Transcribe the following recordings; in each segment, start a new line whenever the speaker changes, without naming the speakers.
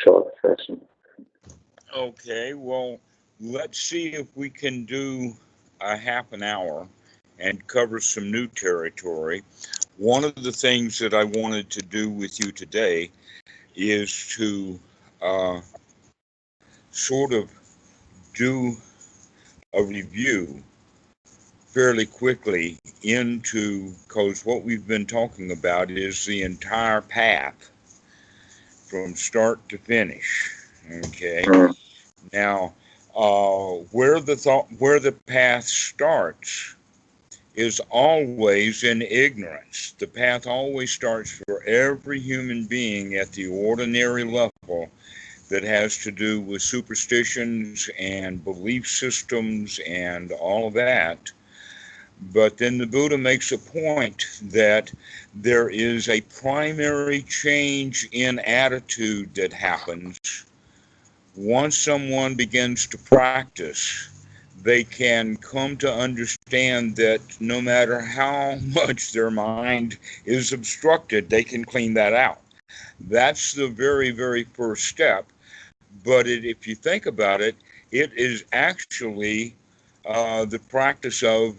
short session.
Okay, well, let's see if we can do a half an hour and cover some new territory. One of the things that I wanted to do with you today is to uh, sort of do a review fairly quickly into, because what we've been talking about is the entire path from start to finish. Okay.
Mm.
Now, where the path starts is always in ignorance. The path always starts for every human being at the ordinary level that has to do with superstitions and belief systems and all of that. But then the Buddha makes a point that there is a primary change in attitude that happens once someone begins to practice. They can come to understand that no matter how much their mind is obstructed, they can clean that out. That's the very, very first step. But if you think about it, it is actually the practice of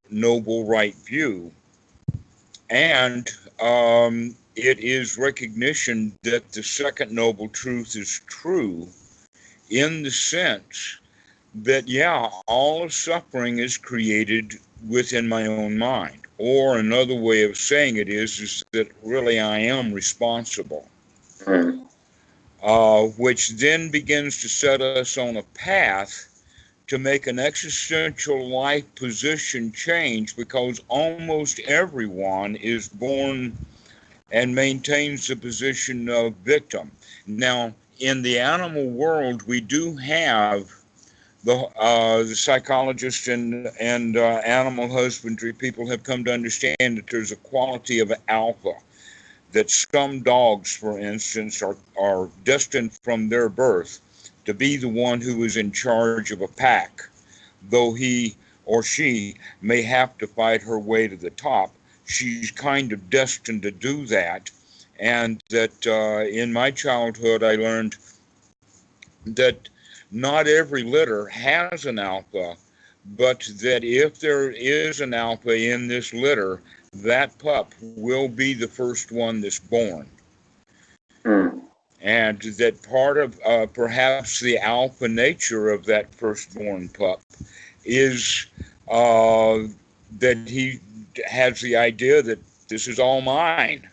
noble right view. And it is recognition that the second noble truth is true in the sense that, yeah, all of suffering is created within my own mind. Or another way of saying it is that really I am responsible.
Mm.
Which then begins to set us on a path to make an existential life position change, because almost everyone is born and maintains the position of victim. Now, in the animal world, we do have the psychologists and animal husbandry people have come to understand that there's a quality of alpha, that some dogs, for instance, are destined from their birth to be the one who is in charge of a pack. Though he or she may have to fight her way to the top, she's kind of destined to do that. And that in my childhood, I learned that not every litter has an alpha, but that if there is an alpha in this litter, that pup will be the first one that's born.
Mm.
And that part of perhaps the alpha nature of that firstborn pup is that he has the idea that this is all mine.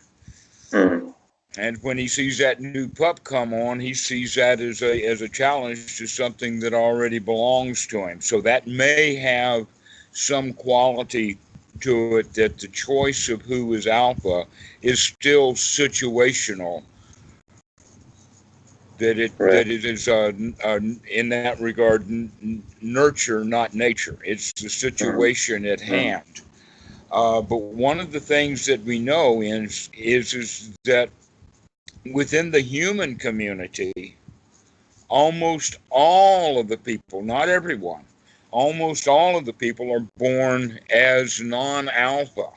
Mm.
And when he sees that new pup come on, he sees that as a challenge to something that already belongs to him. So that may have some quality to it, that the choice of who is alpha is still situational.
Right.
That it is in that regard nurture, not nature. It's the
Mm.
situation at
Mm.
hand. But one of the things that we know is that within the human community, almost all of the people, not everyone, almost all of the people are born as non-alpha,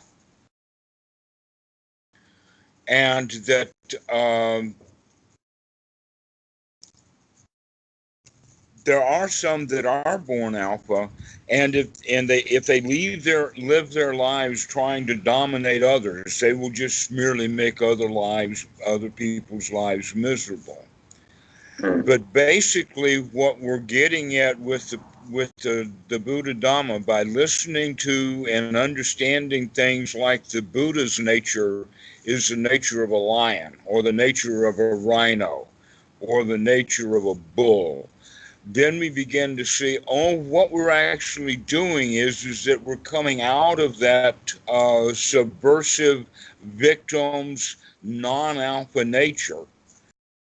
and that there are some that are born alpha, and if they live their lives trying to dominate others, they will just merely make other people's lives miserable.
Mm.
But basically, what we're getting at with the Buddha Dhamma, by listening to and understanding things like the Buddha's nature is the nature of a lion, or the nature of a rhino, or the nature of a bull, then we begin to see, oh, what we're actually doing is that we're coming out of that subversive victim's non-alpha nature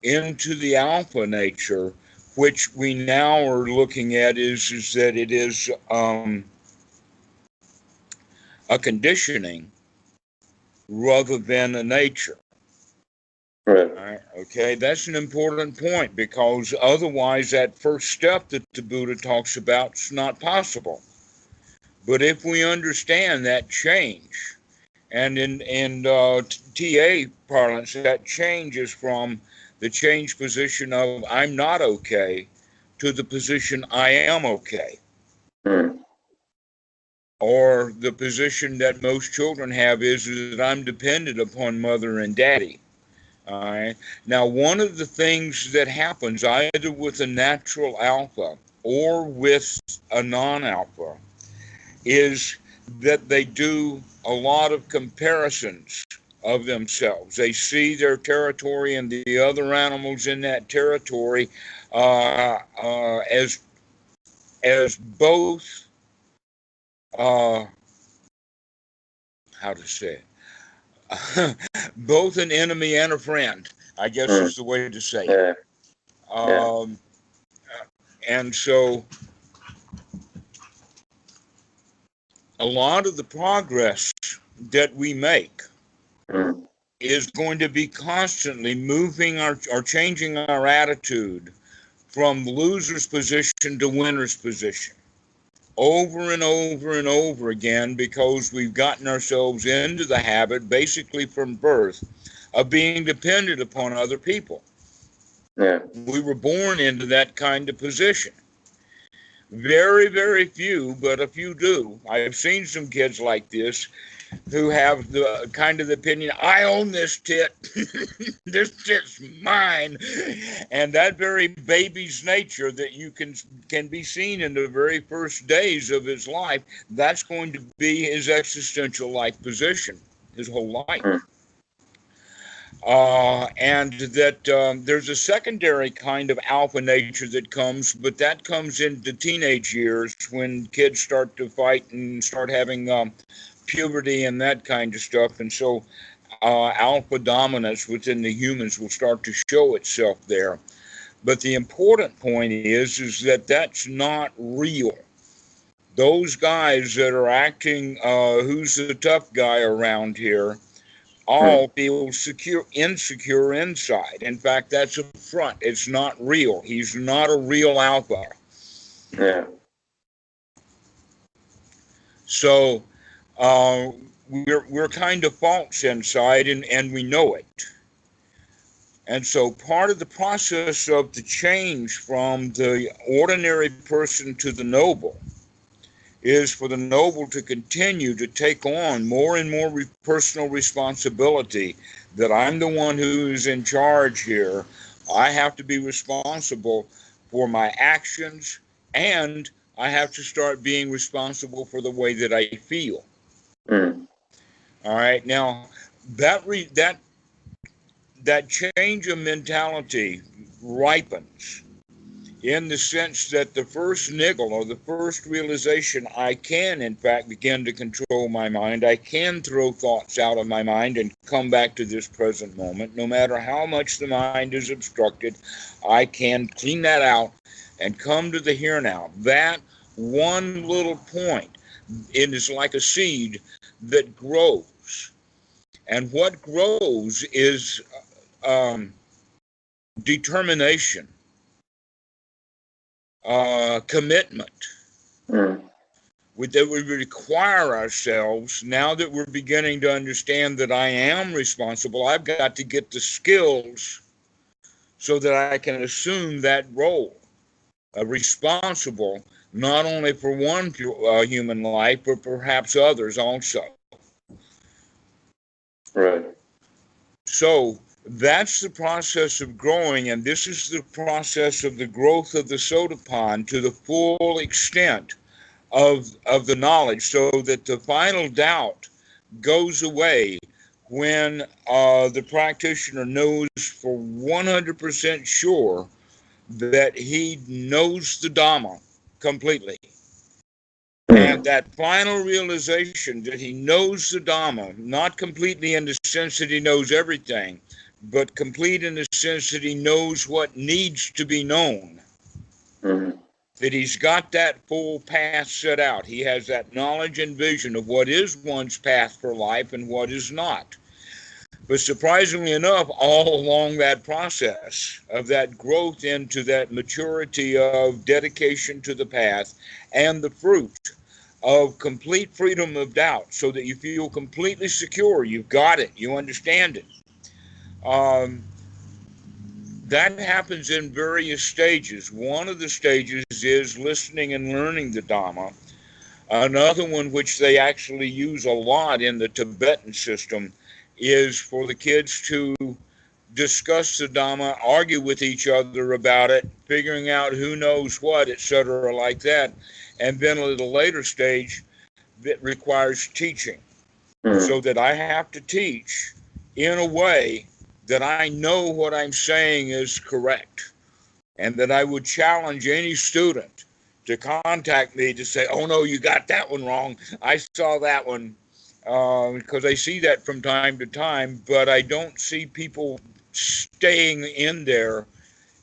into the alpha nature, which we now are looking at is that it is a conditioning rather than a nature.
Right.
All right, okay, that's an important point, because otherwise that first step that the Buddha talks about is not possible. But if we understand that change, and in TA parlance, that change is from the change position of I'm not okay to the position I am okay.
Mm.
Or the position that most children have is that I'm dependent upon mother and daddy. All right. Now, one of the things that happens either with a natural alpha or with a non-alpha is that they do a lot of comparisons of themselves. They see their territory and the other animals in that territory as both how to say it, both an enemy and a friend, I guess
Mm.
is the way to say it.
Yeah. Yeah.
And so a lot of the progress that we make
Mm.
is going to be constantly moving or changing our attitude from loser's position to winner's position over and over and over again, because we've gotten ourselves into the habit basically from birth of being dependent upon other people.
Yeah.
We were born into that kind of position. Very, very few, but a few do. I've seen some kids like this who have the kind of the opinion, I own this tit. This tit's mine. And that very baby's nature that you can be seen in the very first days of his life, that's going to be his existential life position his whole life.
Mm.
And that there's a secondary kind of alpha nature that comes, but that comes into teenage years when kids start to fight and start having puberty and that kind of stuff. And so alpha dominance within the humans will start to show itself there. But the important point is that that's not real. Those guys that are acting, who's the tough guy around here, all feel insecure inside. In fact, that's a front. It's not real. He's not a real alpha.
Yeah.
So we're kind of false inside, and we know it. And so part of the process of the change from the ordinary person to the noble is for the noble to continue to take on more and more personal responsibility, that I'm the one who is in charge here. I have to be responsible for my actions, and I have to start being responsible for the way that I feel.
Mm.
All right. Now, that change of mentality ripens in the sense that the first niggle or the first realization, I can in fact begin to control my mind. I can throw thoughts out of my mind and come back to this present moment. No matter how much the mind is obstructed, I can clean that out and come to the here now. That one little point, it is like a seed that grows. And what grows is determination, commitment.
Mm.
That we require ourselves, now that we're beginning to understand that I am responsible. I've got to get the skills so that I can assume that role, responsible not only for one human life, but perhaps others also.
Right.
So that's the process of growing, and this is the process of the growth of the soda pond to the full extent of the knowledge, so that the final doubt goes away when the practitioner knows for 100% sure that he knows the Dhamma completely. And that final realization that he knows the Dhamma, not completely in the sense that he knows everything, but complete in the sense that he knows what needs to be known.
Mm.
That he's got that full path set out. He has that knowledge and vision of what is one's path for life and what is not. But surprisingly enough, all along that process of that growth into that maturity of dedication to the path and the fruit of complete freedom of doubt, so that you feel completely secure, you've got it, you understand it. that happens in various stages. One of the stages is listening and learning the Dhamma. Another one, which they actually use a lot in the Tibetan system, is for the kids to discuss the Dhamma, argue with each other about it, figuring out who knows what, etc., like that. And then at a later stage that requires teaching, so that I have to teach in a way that I know what I'm saying is correct, and that I would challenge any student to contact me to say, oh no, you got that one wrong. I saw that one, because I see that from time to time, but I don't see people staying in there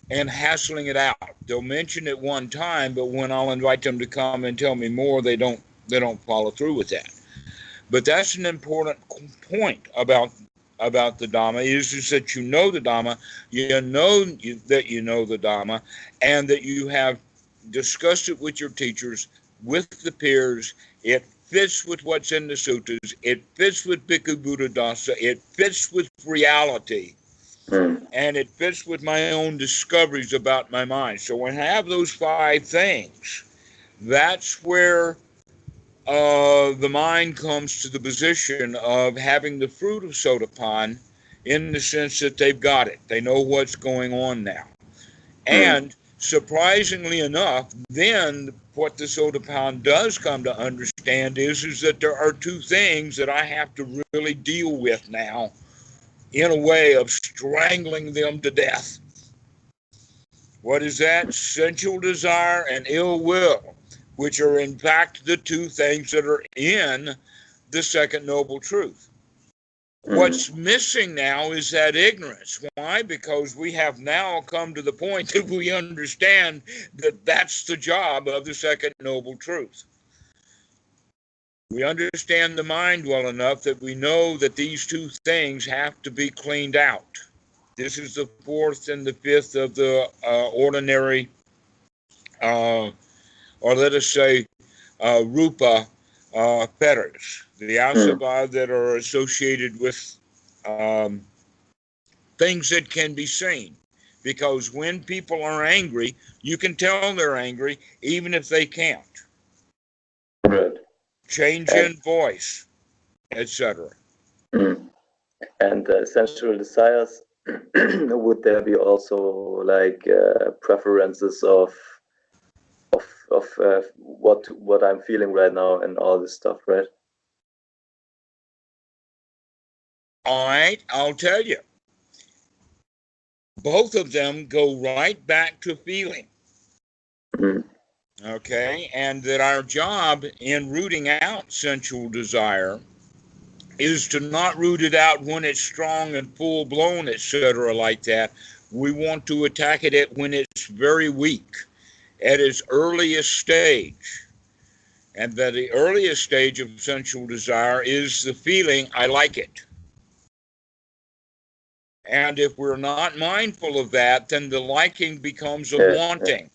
and hassling it out. They'll mention it one time, but when I'll invite them to come and tell me more, they don't follow through with that. But that's an important point about the Dhamma, is that you know the Dhamma, that you know the Dhamma, and that you have discussed it with your teachers, with the peers. It fits with what's in the suttas. It fits with Bhikkhu Buddhadasa. It fits with reality. And it fits with my own discoveries about my mind. So when I have those 5 things, that's where the mind comes to the position of having the fruit of Sotapan, in the sense that they've got it. They know what's going on now. And surprisingly enough, then what the Sotapan does come to understand is that there are 2 things that I have to really deal with now, in a way of strangling them to death. What is that? Sensual desire and ill will, which are in fact the 2 things that are in the second noble truth. What's missing now is that ignorance. Why? Because we have now come to the point that we understand that that's the job of the second noble truth. We understand the mind well enough that we know that these 2 things have to be cleaned out. This is the 4th and the 5th of the ordinary, or let us say, rupa fetters, the Alabaad that are associated with things that can be seen. Because when people are angry, you can tell they're angry, even if they can't.
Right.
Change in voice, etc.
And sensual desires, would there be also like preferences of what I'm feeling right now and all this stuff, right?
All right, I'll tell you. Both of them go right back to feeling. Okay, and that our job in rooting out sensual desire is to not root it out when it's strong and full blown, etc., like that. We want to attack it when it's very weak, at its earliest stage. And that the earliest stage of sensual desire is the feeling, I like it. And if we're not mindful of that, then the liking becomes a wanting.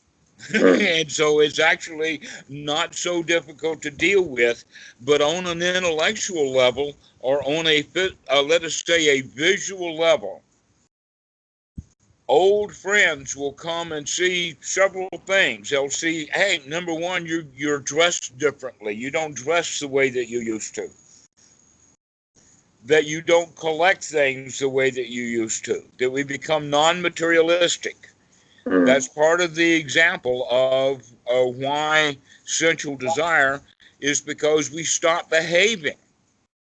And so it's actually not so difficult to deal with, but on an intellectual level, or on a, let us say, a visual level, old friends will come and see several things. They'll see, hey, number one, you're dressed differently. You don't dress the way that you used to. That you don't collect things the way that you used to. That we become non-materialistic. That's part of the example of why sensual desire is, because we stop behaving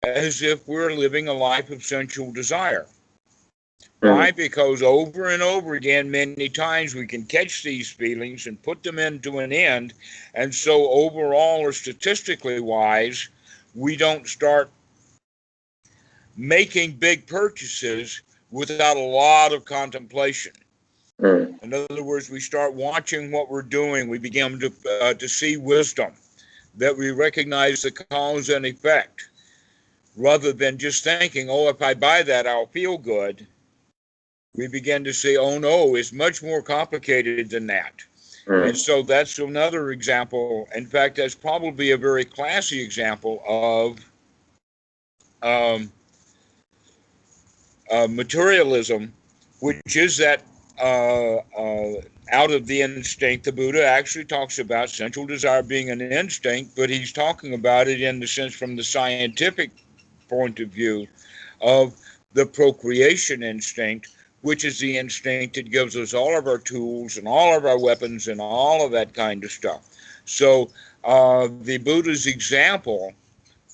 as if we're living a life of sensual desire. Why? Because over and over again, many times we can catch these feelings and put them into an end. And so overall, or statistically wise, we don't start making big purchases without a lot of contemplation. In other words, we start watching what we're doing. We begin to see wisdom, that we recognize the cause and effect, rather than just thinking, oh, if I buy that, I'll feel good. We begin to see, oh no, it's much more complicated than that. And so that's another example. In fact, that's probably a very classy example of materialism, which is that out of the instinct. The Buddha actually talks about sensual desire being an instinct, but he's talking about it in the sense from the scientific point of view of the procreation instinct, which is the instinct that gives us all of our tools and all of our weapons and all of that kind of stuff. So the Buddha's example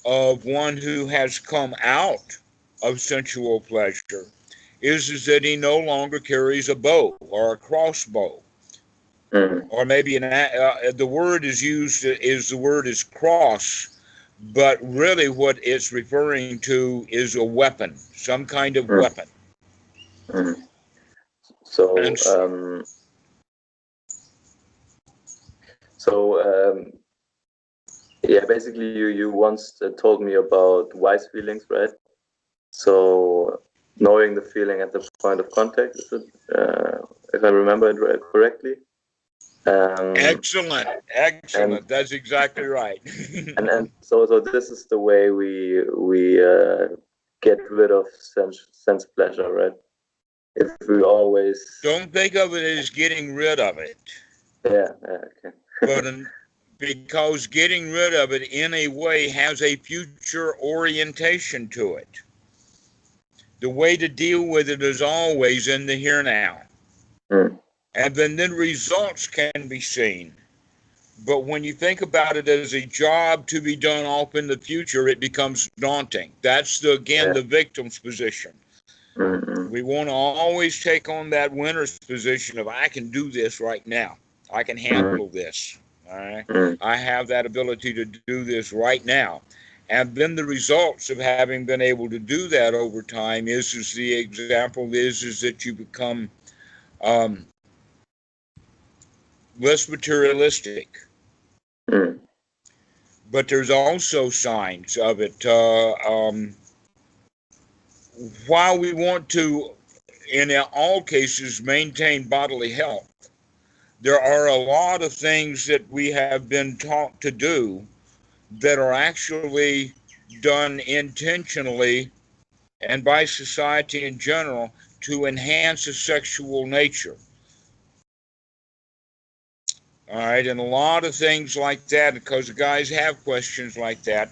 of one who has come out of sensual pleasure is that he no longer carries a bow or a crossbow, or maybe the word is used is the word is cross, but really what it's referring to is a weapon, some kind of weapon.
So,
And
yeah, basically, you once told me about wise feelings, right? So, knowing the feeling at the point of contact, is it, if I remember it correctly?
excellent.
And
That's exactly right.
and so this is the way we get rid of sense pleasure, right? If we always
Don't think of it as getting rid of it,
okay.
but because getting rid of it in a way has a future orientation to it. The way to deal with it is always in the here now. And then the results can be seen. But when you think about it as a job to be done off in the future, it becomes daunting. That's, the victim's position. We want to always take on that winner's position of, I can do this right now. I can handle this. All right. I have that ability to do this right now. And then the results of having been able to do that over time is the example is that you become less materialistic. But there's also signs of it. While we want to, in all cases, maintain bodily health, there are a lot of things that we have been taught to do that are actually done intentionally and by society in general to enhance a sexual nature. All right, and a lot of things like that, because the guys have questions like that.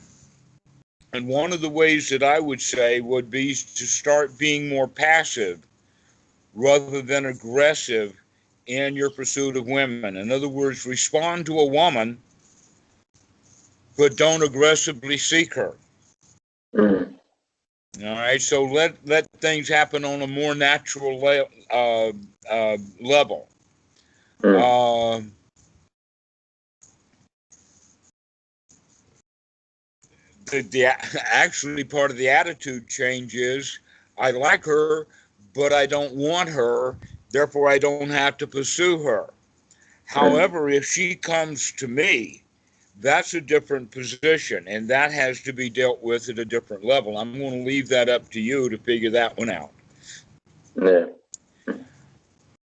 And one of the ways that I would say would be to start being more passive rather than aggressive in your pursuit of women. In other words, respond to a woman, but don't aggressively seek her. All right, so let things happen on a more natural level. Actually, part of the attitude change is, I like her, but I don't want her, therefore I don't have to pursue her. However, if she comes to me, that's a different position, and that has to be dealt with at a different level. I'm going to leave that up to you to figure that one out.
Yeah.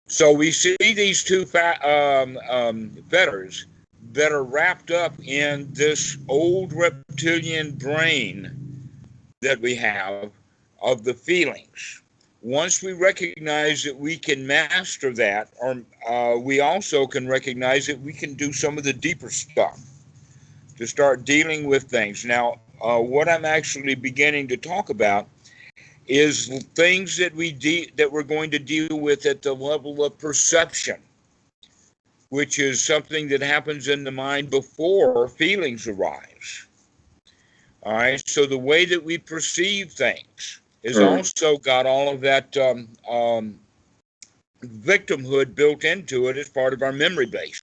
So we see these two fetters that are wrapped up in this old reptilian brain that we have of the feelings. Once we recognize that we can master that, or we also can recognize that we can do some of the deeper stuff to start dealing with things. Now, what I'm actually beginning to talk about is things that we're going to deal with at the level of perception, which is something that happens in the mind before feelings arise. All right, so the way that we perceive things is also got all of that victimhood built into it as part of our memory base.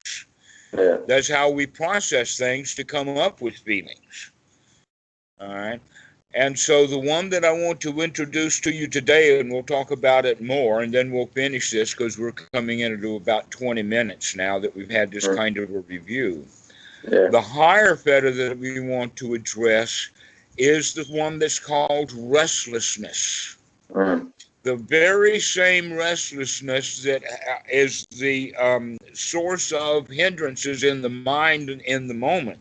Yeah.
That's how we process things to come up with feelings. All right. And so the one that I want to introduce to you today, and we'll talk about it more, and then we'll finish this because we're coming into about 20 minutes now that we've had this kind of a review.
Yeah.
The higher fetter that we want to address is the one that's called restlessness. The very same restlessness that is the source of hindrances in the mind in the moment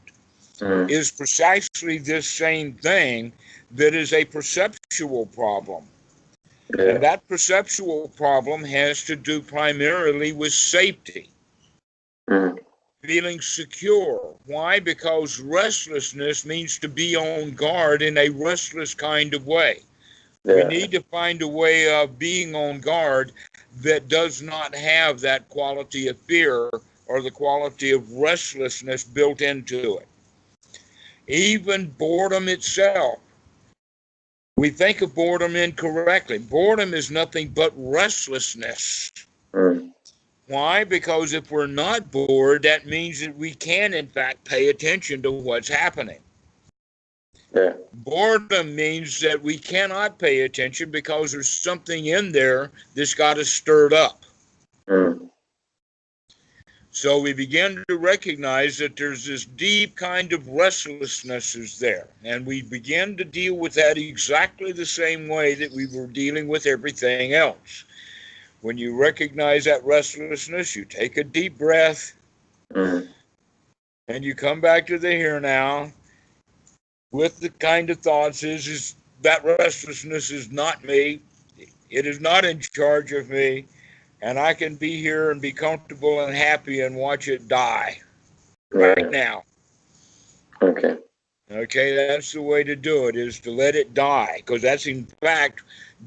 is precisely this same thing that is a perceptual problem. And that perceptual problem has to do primarily with safety, feeling secure. Why? Because restlessness means to be on guard in a restless kind of way. We need to find a way of being on guard that does not have that quality of fear or the quality of restlessness built into it. Even boredom itself. We think of boredom incorrectly. Boredom is nothing but restlessness. Why? Because if we're not bored, that means that we can, in fact, pay attention to what's happening. Boredom means that we cannot pay attention because there's something in there that's got us stirred up. So we begin to recognize that there's this deep kind of restlessness is there. And we begin to deal with that exactly the same way that we were dealing with everything else. When you recognize that restlessness, you take a deep breath and you come back to the here now with the kind of thoughts is that restlessness is not me. It is not in charge of me. And I can be here and be comfortable and happy and watch it die right now. Okay, that's the way to do it, is to let it die, because that's in fact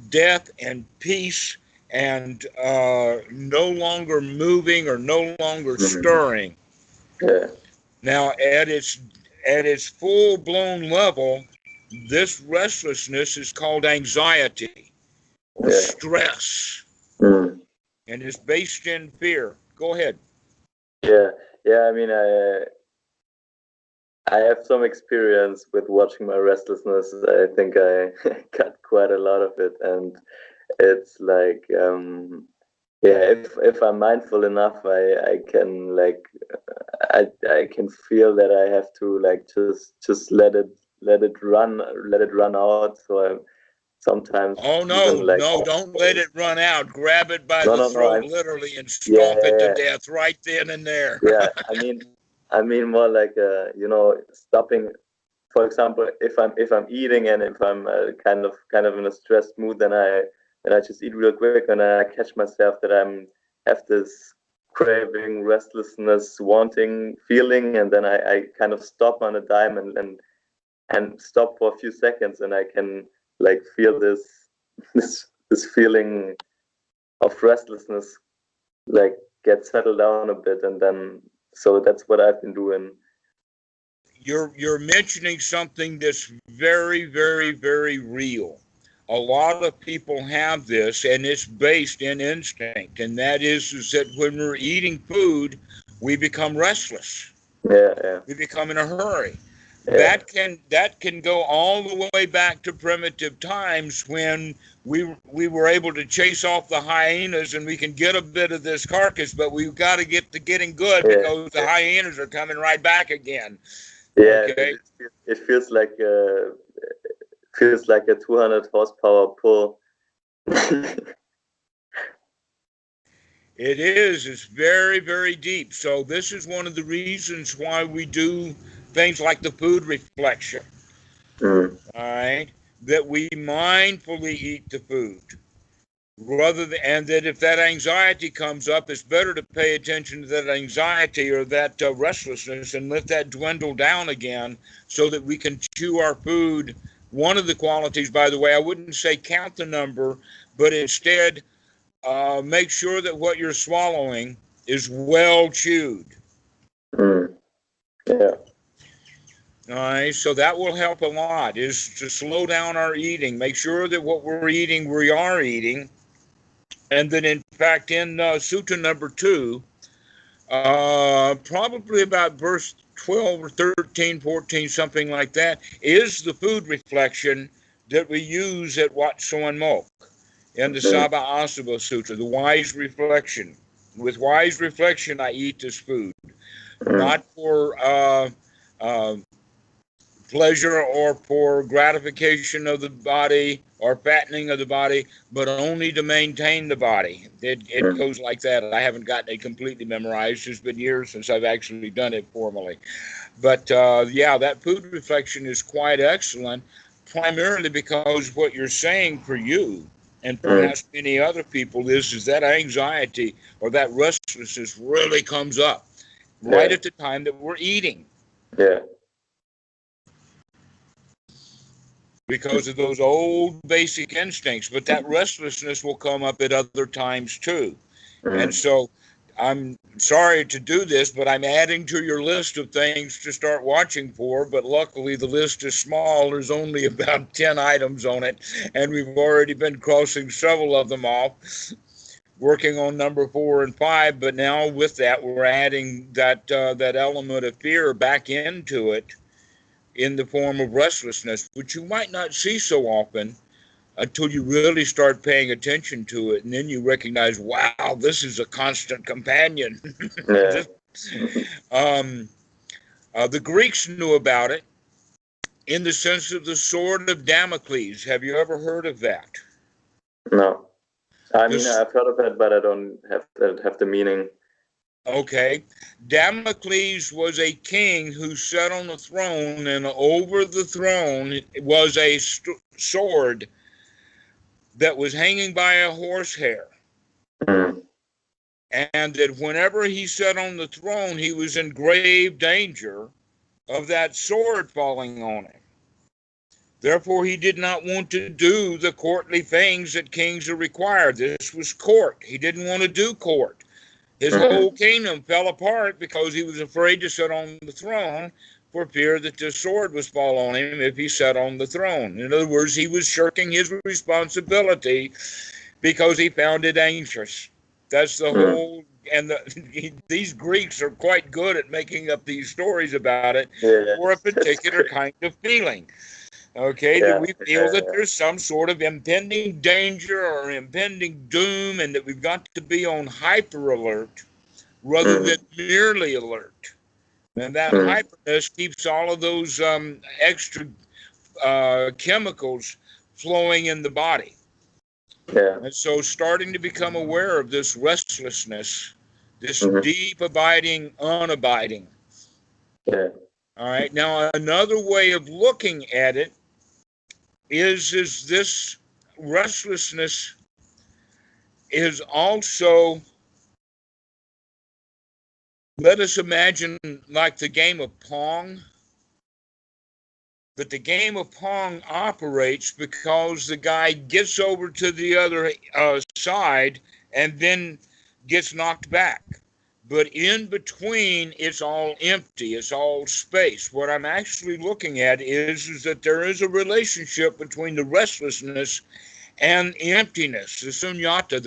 death and peace and no longer moving or no longer stirring. Now, at its full-blown level, this restlessness is called anxiety or stress. And it's based in fear. Go ahead.
I mean, I have some experience with watching my restlessness. I think I got quite a lot of it, and it's like, if I'm mindful enough, I can I can feel that I have to just let it run out. So I'm sometimes.
Oh no, don't let it run out. Grab it by the throat, literally, and stomp it to death right then and there.
I mean more like stopping. For example, if I'm eating and if I'm kind of in a stressed mood, then I just eat real quick, and I catch myself that have this craving, restlessness, wanting feeling, and then I kind of stop on a dime and stop for a few seconds, and I can feel this feeling of restlessness get settled down a bit, and then so that's what I've been doing.
You're mentioning something that's very, very, very real. A lot of people have this, and it's based in instinct, and that is that when we're eating food, we become restless. We become in a hurry. That can go all the way back to primitive times when we were able to chase off the hyenas, and we can get a bit of this carcass, but we've got to get to getting good because the hyenas are coming right back again.
It feels like a 200 horsepower pull.
It is. It's very, very deep. So this is one of the reasons why we do things like the food reflection. All right, that we mindfully eat the food, and that if that anxiety comes up, it's better to pay attention to that anxiety or that restlessness and let that dwindle down again, so that we can chew our food. One of the qualities, by the way, I wouldn't say count the number, but instead make sure that what you're swallowing is well chewed. All right, so that will help a lot, is to slow down our eating, make sure that what we're eating, we are eating. And then, in fact, in Sutta number 2, probably about verse 12 or 13, 14, something like that, is the food reflection that we use at Wat Soen Mok in the Saba Asaba Sutta, the wise reflection. With wise reflection, I eat this food, not for pleasure or for gratification of the body or fattening of the body, but only to maintain the body. It goes like that. I haven't gotten it completely memorized. It's been years since I've actually done it formally. But that food reflection is quite excellent, primarily because what you're saying for you and perhaps many other people, is that anxiety or that restlessness really comes up right at the time that we're eating.
Yeah.
Because of those old basic instincts, but that restlessness will come up at other times too. And so I'm sorry to do this, but I'm adding to your list of things to start watching for, but luckily the list is small. There's only about 10 items on it, and we've already been crossing several of them off, working on number 4 and 5, but now with that we're adding that element of fear back into it, in the form of restlessness, which you might not see so often until you really start paying attention to it. And then you recognize, wow, this is a constant companion.
Yeah.
The Greeks knew about it in the sense of the sword of Damocles. Have you ever heard of that?
No. I mean, I've heard of it, but I don't have the meaning.
Okay. Damocles was a king who sat on the throne, and over the throne was a sword that was hanging by a horsehair. And that whenever he sat on the throne, he was in grave danger of that sword falling on him. Therefore, he did not want to do the courtly things that kings are required. This was court. He didn't want to do court. His whole kingdom fell apart because he was afraid to sit on the throne for fear that the sword was fall on him if he sat on the throne. In other words, he was shirking his responsibility because he found it anxious. That's the whole, and these Greeks are quite good at making up these stories about it for a particular kind of feeling. Okay, that we feel that there's some sort of impending danger or impending doom, and that we've got to be on hyper alert rather than merely alert. And that hyperness keeps all of those extra chemicals flowing in the body.
Yeah.
And so starting to become aware of this restlessness, this deep abiding, unabiding.
Yeah.
All right. Now, another way of looking at it is this restlessness is also, let us imagine like the game of Pong. But the game of Pong operates because the guy gets over to the other side and then gets knocked back. But in between, it's all empty. It's all space. What I'm actually looking at is that there is a relationship between the restlessness and emptiness, the sunyata,